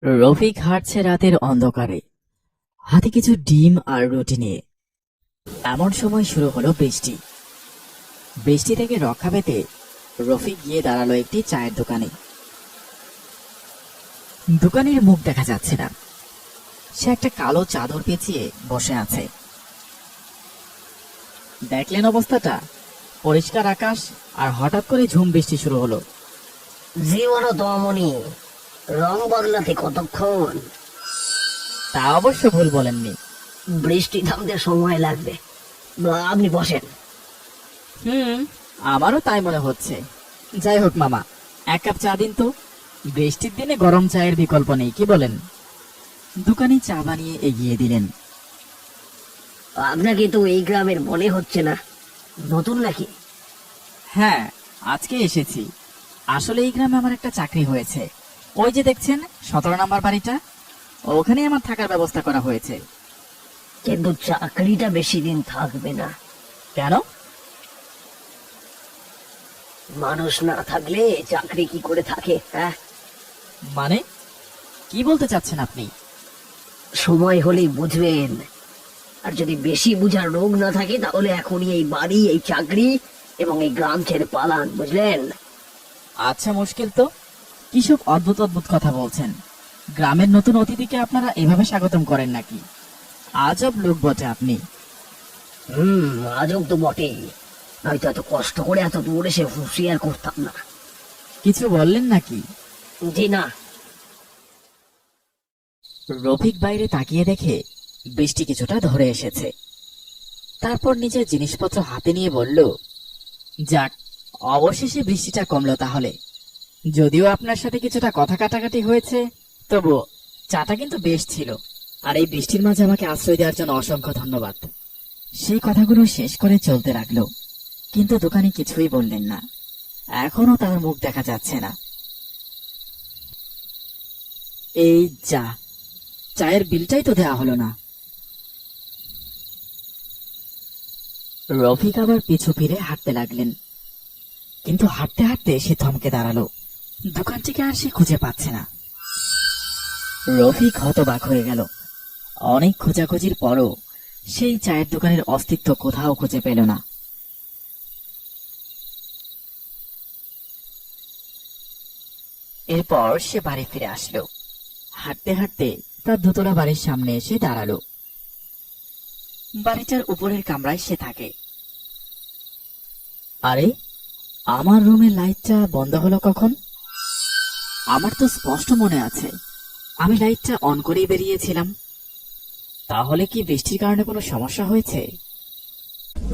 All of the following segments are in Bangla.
রফিক হাঁটছে রাতের অন্ধকারে, হাতে কিছু ডিম আর রুটি নিয়ে। এমন সময় শুরু হলো বৃষ্টি। বৃষ্টি থেকে রক্ষা পেতে রফিক গিয়ে দাঁড়ালো একটি চায়ের দোকানে। দোকানের মুখ দেখা যাচ্ছে না, সে একটা কালো চাদর পেঁচিয়ে বসে আছে। দেখলেন অবস্থাটা? পরিষ্কার আকাশ আর হঠাৎ করে ঝুম বৃষ্টি শুরু হলো। জীবনও তো অমনি, রং বদলাতে কতক্ষণ? তা অবশ্য ভুল বলেননি। বৃষ্টি থামতে সময় লাগবে। আপনি বসেন। আমারও তাই মনে হচ্ছে। যাই হোক মামা, এক কাপ চা দিন তো। বৃষ্টির দিনে গরম চায়ের বিকল্প নেই, কি বলেন? দোকানি চা বানিয়ে এগিয়ে দিলেন। আপনাকে তো এই গ্রামের মনে হচ্ছে না, নতুন নাকি? হ্যাঁ, আজকে এসেছি। আসলে এই গ্রামে আমার একটা চাকরি হয়েছে। ওই যে দেখছেন 17 নম্বর বাড়িটা, ওখানে আমার থাকার ব্যবস্থা করা হয়েছে। কিন্তু চাকরিটা বেশি দিন থাকবে না। কেন? মানুষ না থাকলে চাকরি কি করে থাকে? হ্যাঁ, মানে কি বলতে চাচ্ছেন আপনি? সময় হলেই বুঝবেন। আর যদি বেশি বুঝার রোগ না থাকে তাহলে এখনই এই বাড়ি, এই চাকরি এবং এই গ্রাম ছেড়ে পালান, বুঝলেন? আচ্ছা, মুশকিল তো। কিসব অদ্ভুত অদ্ভুত কথা বলছেন। গ্রামের নতুন অতিথিকে আপনারা এভাবে স্বাগতম করেন নাকি? আজব লোক বটে আপনি। আজব তো বটেই, নয়তো এত কষ্ট করে এত দূর এসে হুঁশিয়ার করতাম না। কিছু বললেন নাকি? জি না। রফিক বাইরে তাকিয়ে দেখে বৃষ্টি কিছুটা ধরে এসেছে। তারপর নিজের জিনিসপত্র হাতে নিয়ে বলল, যাক, অবশেষে বৃষ্টিটা কমলো তাহলে। যদিও আপনার সাথে কিছুটা কথা কাটাকাটি হয়েছে, তবুও চাটা কিন্তু বেশ ছিল। আর এই বৃষ্টির মাঝে আমাকে আশ্রয় দেওয়ার জন্য অসংখ্য ধন্যবাদ। সেই কথাগুলো শেষ করে চলতে লাগলো, কিন্তু দোকানি কিছুই বললেন না। এখনো তার মুখ দেখা যাচ্ছে না। এই যা, চায়ের বিলটাই তো দেয়া হলো না। রফিক আবার পিছু ফিরে হাঁটতে লাগলেন, কিন্তু হাঁটতে হাঁটতে সে থমকে দাঁড়ালো। দোকানটিকে আর সে খুঁজে পাচ্ছে না। রফিক হতবাক হয়ে গেল। অনেক খোঁজাখুঁজির পরও সেই চায়ের দোকানের অস্তিত্ব কোথাও খুঁজে পেল না। এরপর সে বাড়ি ফিরে আসলো। হাঁটতে হাঁটতে তার দোতলা বাড়ির সামনে এসে দাঁড়ালো। বাড়িটার উপরের কামরায় সে থাকে। আরে, আমার রুমের লাইটটা বন্ধ হলো কখন? আমার তো স্পষ্ট মনে আছে আমি লাইটটা অন করেই বেরিয়েছিলাম। তাহলে কি বৃষ্টির কারণে কোনো সমস্যা হয়েছে?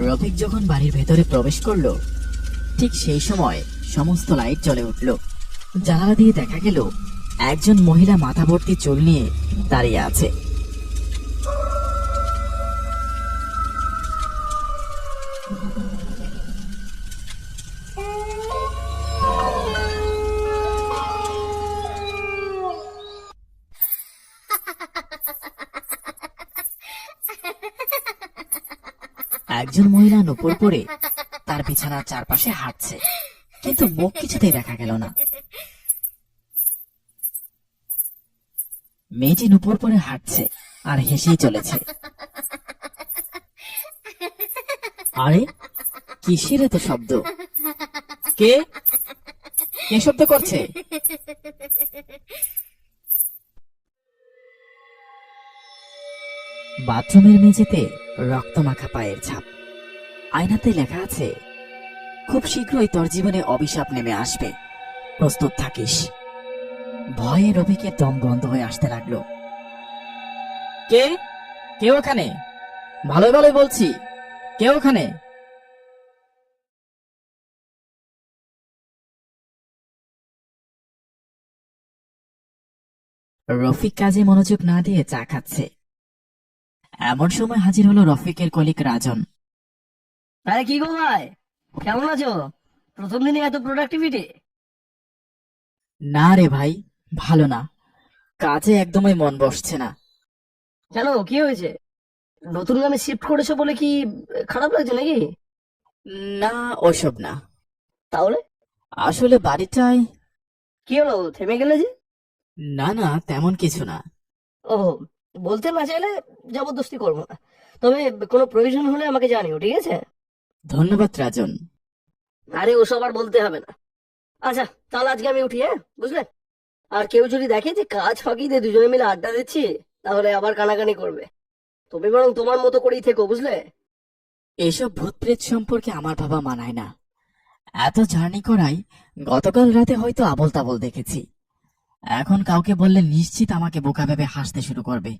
রফিক যখন বাড়ির ভেতরে প্রবেশ করলো, ঠিক সেই সময় সমস্ত লাইট জ্বলে উঠল। জানালা দিয়ে দেখা গেল একজন মহিলা মাথা ভর্তি চুল নিয়ে দাঁড়িয়ে আছে। একজন মহিলা নুপুর পরে তার বিছানার চারপাশে হাঁটছে, কিন্তু মুখ কিছুতেই দেখা গেল না। মেয়েটি নুপুর পরে হাঁটছে আর হেসেই চলেছে। আরে, কিসের এত শব্দ? কে কে শব্দ করছে? বাথরুমের মেঝেতে রক্তমাখা পায়ের ছাপ। আয়নাতে লেখা আছে, খুব শীঘ্রই তোর জীবনে অভিশাপ নেমে আসবে, প্রস্তুত থাকিস। ভয়ে রফিকের দম বন্ধ হয়ে আসতে লাগলো। কে কে ওখানে? ভালোই ভালোই বলছি, কে ওখানে? রফিক কাজে মনোযোগ না দিয়ে চা খাচ্ছে। এমন সময় হাজির হলো রফিকের কলিগ রাজন। আরে কি গো ভাই, কেমন আছো? প্রথম দিনে এত প্রোডাক্টিভিটি? না রে ভাই, ভালো না। কাজে একদমই মন বসছে না। কেন, কি হয়েছে? নতুন গ্রামে শিফট করেছো বলে কি খারাপ লাগছে নাকি? না, ওসব না। তাহলে আসলে বাড়িটায় কি হলো, থেমে গেলে যে? না না, তেমন কিছু না। ও, বলতে না চাইলে জবরদস্তি করবো না, তবে কোনো প্রয়োজন হলে আমাকে জানিও, ঠিক আছে? ধন্যবাদ রাজন। আরে ওসব আর বলতে হবে না। আচ্ছা, তাহলে আজকে আমি উঠি, হ্যাঁ, বুঝলে? আর কেউ যদি দেখে যে কাজ ফাঁকি দিয়ে দুজনে মিলে আড্ডা দিচ্ছি, তাহলে আবার কানাকানি করবে। তুমি বরং তোমার মতো করেই থেকো, বুঝলে? এসব ভূত প্রেত সম্পর্কে আমার বাবা মানায় না। এত জার্নি করাই গতকাল রাতে হয়তো আবোল তাবোল দেখেছি। এখন কাউকে বললে নিশ্চিত আমাকে বোকা ভেবে হাসতে শুরু করবে।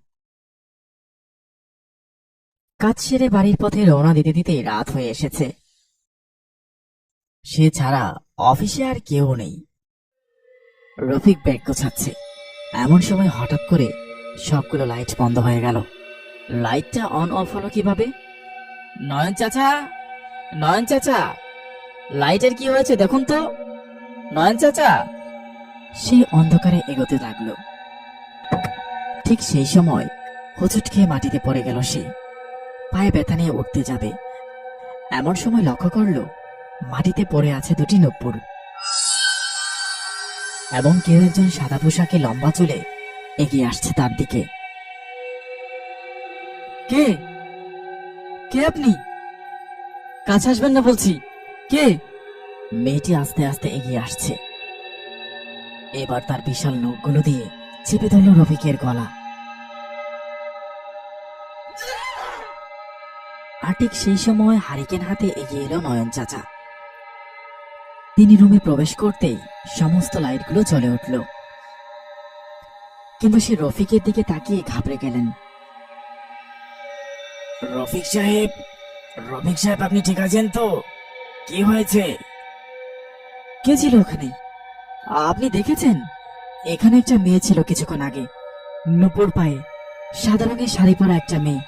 কাজ সেরে বাড়ির পথে রওনা দিতে দিতেই রাত হয়ে এসেছে। সে ছাড়া অফিসে আর কেউ নেই। রফিক ব্যাগ গোছাচ্ছে, এমন সময় হঠাৎ করে সবগুলো লাইট বন্ধ হয়ে গেল। লাইটটা অন অফ হলো কিভাবে? নয়ন চাচা, নয়ন চাচা, লাইটের কি হয়েছে দেখুন তো। নয়ন চাচা। সে অন্ধকারে এগোতে লাগলো। ঠিক সেই সময় হোঁচট খেয়ে মাটিতে পড়ে গেল সে। পায়ে ব্যথা নিয়ে উঠতে যাবে, এমন সময় লক্ষ্য করলো মাটিতে পড়ে আছে দুটি নূপুর, এবং কেউ একজন সাদা পোশাকে লম্বা চুলে এগিয়ে আসছে তার দিকে। কে? কে আপনি? কাছে আসবেন না বলছি। কে? মেয়েটি আস্তে আস্তে এগিয়ে আসছে। এবার তার বিশাল নখগুলো দিয়ে চেপে ধরল রফিকের গলা। আর ঠিক সেই সময় হারিকেন হাতে এগিয়ে এলো নয়ন চাচা। তিনি রুমে প্রবেশ করতেই সমস্ত লাইটগুলো জ্বলে উঠল। কিন্তু সে রফিকের দিকে তাকিয়ে ঘাবড়ে গেলেন। রফিক সাহেব, রফিক সাহেব, আপনি ঠিক আছেন তো? কি হয়েছে? কে ছিল ওখানে? আপনি দেখেছেন? এখানে একটা মেয়ে ছিল কিছুক্ষণ আগে, নুপুর পায়ে, সাদা রঙের শাড়ি পরা একটা মেয়ে।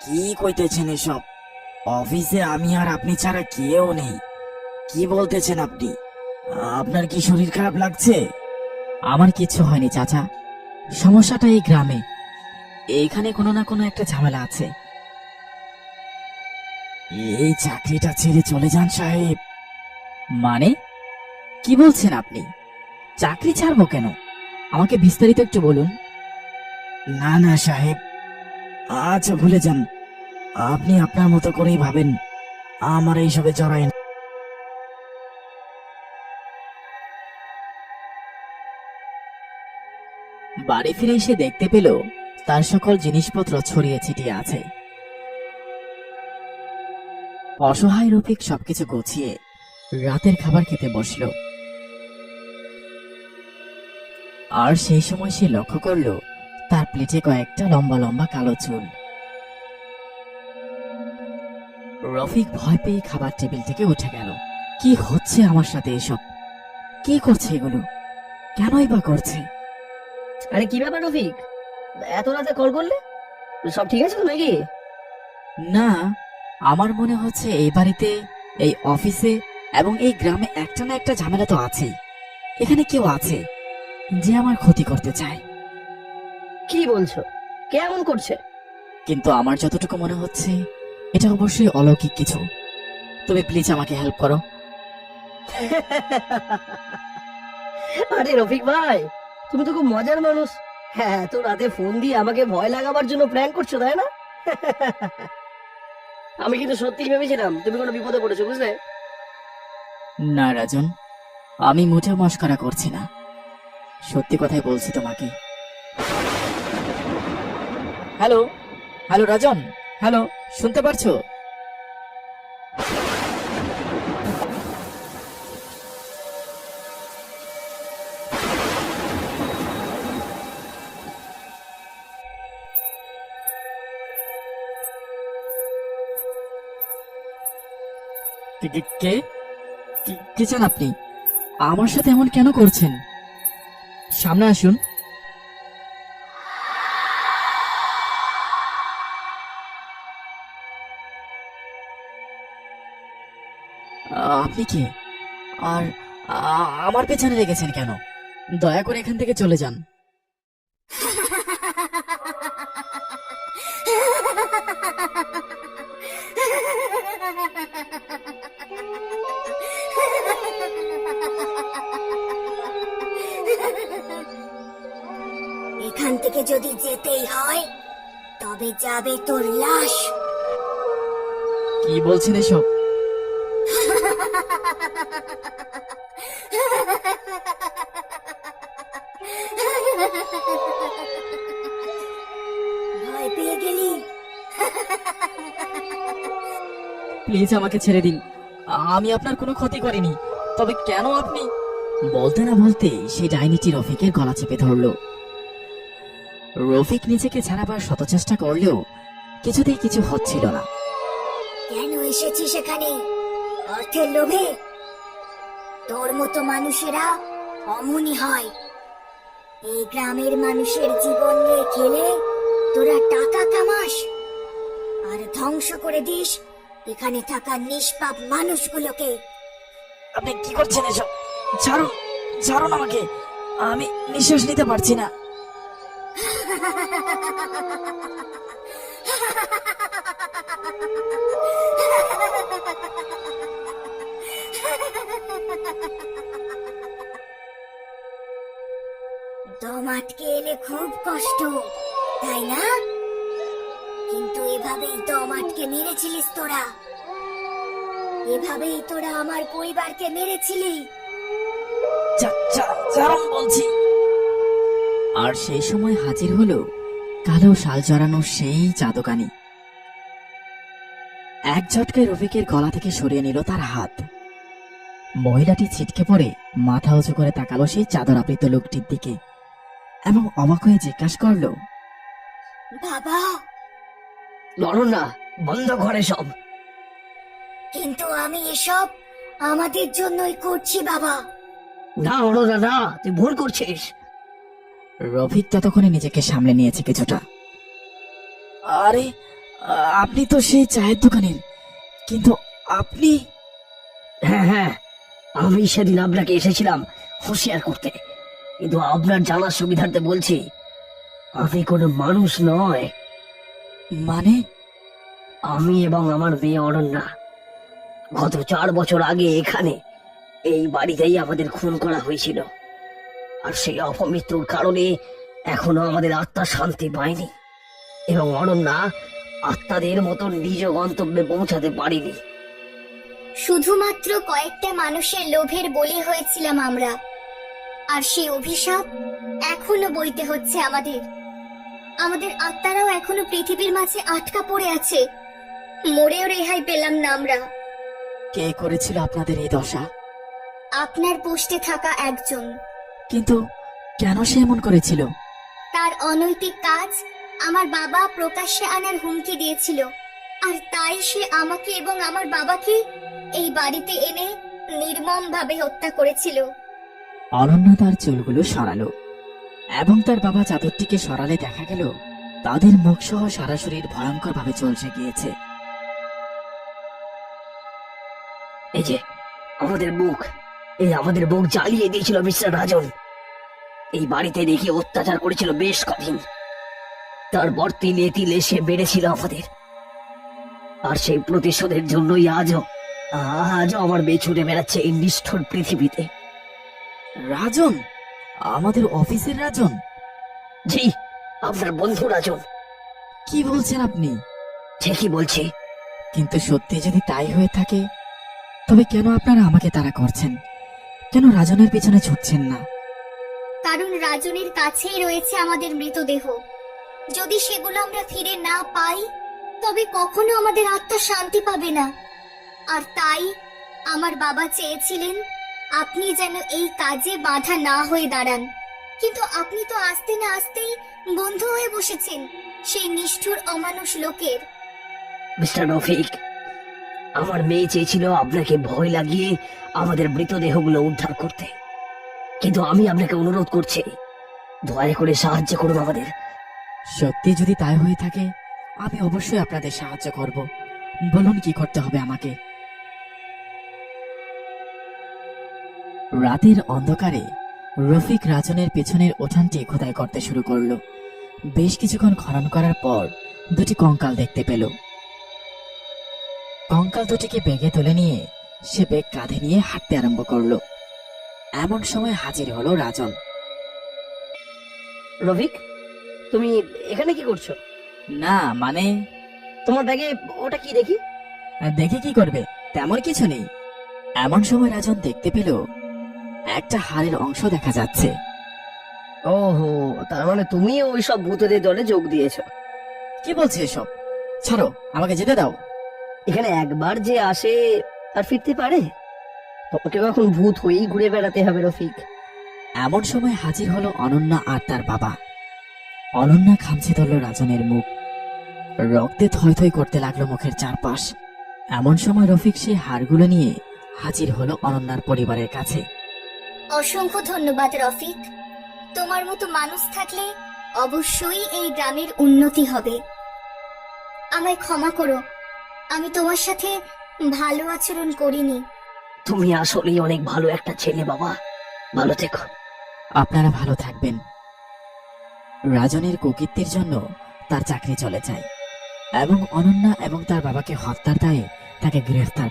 কি কইতেছেন এসব? অফিসে আমি আর আপনি ছাড়া কেউ নেই। কি বলতেছেন আপনি? আপনার কি শরীর খারাপ লাগছে? আমার কিছু হয়নি চাচা, সমস্যাটা এই গ্রামে। এইখানে কোনো না কোনো একটা ঝামেলা আছে। এই চাকরিটা ছেড়ে চলে যান সাহেব। মানে কি বলছেন আপনি? চাকরি ছাড়বো কেন? আমাকে বিস্তারিত একটু বলুন। না না সাহেব, আচ্ছা ভুলে যান। আপনি আপনার মতো করেই ভাবেন, আমার এইসবে জড়ায় না। বাড়ি ফিরে এসে দেখতে পেল তার সকল জিনিসপত্র ছড়িয়ে ছিটিয়ে আছে। অসহায় রফিক সবকিছু গুছিয়ে রাতের খাবার খেতে বসলো। আর সেই সময় সে লক্ষ্য করল তার প্লেটে কয়েকটা লম্বা লম্বা কালো চুল। রফিক ভয় পেয়ে খাবার টেবিল থেকে উঠে গেল। কি হচ্ছে আমার সাথে এসব? কি করছে এগুলো? কেনই বা করছে? আরে কি ব্যাপার রফিক, এত রাতে কল করলে? সব ঠিক আছে তো নাকি? না, আমার মনে হচ্ছে এই বাড়িতে, এই অফিসে এবং এই গ্রামে একটা না একটা ঝামেলা তো আছেই। এখানে কেউ আছে যে আমার ক্ষতি করতে চায়। কি বলছো? কে এমন করছে? কিন্তু আমার যতটুকু মনে হচ্ছে এটা অবশ্যই অলৌকিক কিছু। তুমি প্লিজ আমাকে হেল্প করো। আরে রফিক ভাই, তুমি তো খুব মজার মানুষ। হ্যাঁ, তো রাতে ফোন দিয়ে আমাকে ভয় লাগাবার জন্য প্র্যাঙ্ক করছো, তাই না? আমি কিন্তু সত্যিই ভেবেছিলাম তুমি কোনো বিপদে পড়েছো, বুঝলে? না রাজন, আমি মোটেও মস্করা করছি না, সত্যি কথাই বলছি তোমাকে। হ্যালো, হ্যালো রাজন, হ্যালো, শুনতে পারছো? কে কে কে? কি চান আপনি? আমার সাথে এমন কেন করছেন? সামনে আসুন। আপনি কে? আর আমার পেছনে লেগেছেন কেন? দয়া করে এখান থেকে চলে যান। এখান থেকে যদি যেতেই হয় তবে যাবে তোর লাশ। কি বলছেন এসব? ভয় পেয়ে গেলি? প্লিজ আমাকে ছেড়ে দিন, আমি আপনার কোনো ক্ষতি করিনি। তবে কেন আপনি? বলতে না বলতে সেই ডাইনিটি রফিকের গলা চেপে ধরল। রফিক নিজেকে ছাড়াবার শত চেষ্টা করলেও কিছুতেই কিছু হচ্ছিল না। কেন এসেছিস এখানে? অর্থের লোভে? তোর মতো মানুষেরা অমনি হয়। এই গ্রামের মানুষের জীবন নিয়ে খেলে তোরা টাকা কামাস আর ধ্বংস করে দিস এখানে থাকা নিষ্পাপ মানুষগুলোকে। আপনি কি করছেন এসব? ছাড়ুন, ছাড়ুন আমাকে, আমি নিঃশ্বাস নিতে পারছি না। দম আটকে এলে খুব কষ্ট, তাই না? কিন্তু এভাবেই দম আটকে মেরেছিলিস তোরা। এভাবেই তোরা আমার পরিবারকে মেরেছিলি। ছাড়ুন বলছি। আর সেই সময় হাজির হলো কালো শাল জড়ানো সেই জাদুকানি। এক ঝটকায় রফিকের গলা থেকে সরিয়ে নিল তার হাত। মহিলাটি ছিটকে পড়ে মাথা উঁচু করে তাকালো সেই চাদর আবৃত লোকটির দিকে এবং অবাক হয়ে জিজ্ঞাসা করলো, বাবা, লড়ো না, বন্ধ ঘরে সব। কিন্তু আমি এসব আমাদের জন্যই করছি বাবা। না অরুণা না, তুই ভুল করছিস। রফিক ততক্ষণে নিজেকে সামলে নিয়েছে কিছুটা। আরে, আপনি তো সেই চায়ের দোকানের, কিন্তু আপনি? হ্যাঁ হ্যাঁ, আমি সেদিন আপনাকে এসেছিলাম হুঁশিয়ার করতে, কিন্তু আপনার জানার সুবিধার্থে বলছি, আমি কোনো মানুষ নয়। মানে? আমি এবং আমার মেয়ে অরণ্যা গত 4 বছর আগে এখানে এই বাড়িতেই আমাদের খুন করা হয়েছিল। আর সেই অপমৃত্যুর কারণে এখনো আমাদের আত্মা শান্তি পায়নি, এবং অরণ্যা আত্মাদের মতো নিজ গন্তব্যে পৌঁছাতে পারিনি। শুধুমাত্র কয়েকটা মানুষের লোভের বলি হয়েছিলাম আমরা, আর সেই অভিশাপ এখনো বইতে হচ্ছে আমাদের। আমাদের আত্মারাও এখনো পৃথিবীর মাঝে আটকা পড়ে আছে, মরেও রেহাই পেলাম না আমরা। কে করেছিল আপনাদের এই দশা? আপনার পোস্টে থাকা একজন। কিন্তু কেন সে এমন করেছিল? তার অনৈতিক কাজ আমার বাবা প্রকাশ্যে আনার হুমকি দিয়েছিল, আর তাই সে আমাকে এবং আমার বাবাকে এই বাড়িতে এনে নির্মমভাবে হত্যা করেছিল। অনন্যা তার চুলগুলো সরালো এবং তার বাবা চাদরটিকে সরালে দেখা গেল তাদের মুখ সহ সারা শরীর ভয়ঙ্কর ভাবে চলছে গিয়েছে। এই যে আমাদের বুক, এই আমাদের বুক জ্বালিয়ে দিয়েছিল মিস্টার রাজন। এই বাড়িতে দেখি অত্যাচার করেছিল বেশ কদিন, তারপর তিলে তিলে সে বেড়েছিল আমাদের। আর সেই প্রতিশোধের জন্যই আজও আমার মেয়ে ছুটে বেড়াচ্ছে এই নিষ্ঠুর পৃথিবীতে। রাজন? আমাদের অফিসের রাজন? জি, আপনার বন্ধু রাজন। কি বলছেন আপনি? ঠিকই বলছি। কিন্তু সত্যি যদি তাই হয়ে থাকে, তবে কেন আপনারা আমাকে তাড়া করছেন? কেন রাজনের পিছনে ছুটছেন না? কারণ রাজনের কাছেই রয়েছে আমাদের মৃতদেহ। যদি সেগুলো আমরা ফিরে না পাই, তবে কখনো আমাদের আত্মা শান্তি পাবে না। আর তাই আমার বাবা চেয়েছিলেন আপনি যেন এই কাজে বাধা না হয়ে দাঁড়ান। কিন্তু আপনি তো আসতে না আসতেই বন্ধু হয়ে বসেছেন সেই নিষ্ঠুর অমানুষ লোকের। মিস্টার রফিক, আমার মেয়ে চেয়েছিল আপনাকে ভয় লাগিয়ে আমাদের মৃতদেহগুলো উদ্ধার করতে, কিন্তু আমি আপনাকে অনুরোধ করছি, দয়া করে সাহায্য করুন আমাদের। সত্যি যদি তাই হয়ে থাকে, আমি অবশ্যই আপনাদের সাহায্য করব। বলুন কি করতে হবে আমাকে। রাতের অন্ধকারে রফিক রাজনের পেছনের উঠানটি খোদাই করতে শুরু করলো। বেশ কিছুক্ষণ খনন করার পর দুটি কঙ্কাল দেখতে পেল। কঙ্কাল দুটিকে ব্যাগে তুলে নিয়ে সে ব্যাগ কাঁধে নিয়ে হাঁটতে আরম্ভ করলো। এমন সময় হাজির হলো রাজন। রফিক, তুমি এখানে কি করছো? না মানে, তোমার ব্যাগে ওটা কি দেখি? দেখে কি করবে, তেমন কিছু নেই। এমন সময় রাজন দেখতে পেল একটা হাড়ের অংশ দেখা যাচ্ছে। ওহো, তার মানে তুমি ওই সব ভূতেদের দলে যোগ দিয়েছো। কি বলছে এসব? ছাড়ো, আমাকে যেতে দাও। এখানে একবার যে আসে আর ফিরতে পারে? তোমাকে এখন ভূত হয়েই ঘুরে বেড়াতে হবে রফিক। এমন সময় হাজির হলো অনন্যা আর তার বাবা। অনন্যা খামচে ধরল রাজনের মুখ, রক্তে থই থই করতে লাগলো মুখের চারপাশ। এমন সময় রফিক সেই হাড়গুলো নিয়ে হাজির হলো অনন্যার পরিবারের কাছে। অসংখ্য ধন্যবাদ রফিক, তোমার মতো মানুষ থাকলে অবশ্যই এই গ্রামের উন্নতি হবে। আমায় ক্ষমা করো, আমি তোমার সাথে ভালো আচরণ করিনি। তুমি আসলেই অনেক ভালো একটা ছেলে বাবা, ভালো থেকো। আপনারা ভালো থাকবেন। রাজনের কুকীর্তির জন্য তার চাকরি চলে যায় এবং অনন্যা এবং তার বাবাকে হত্যার দায়ে তাকে গ্রেফতার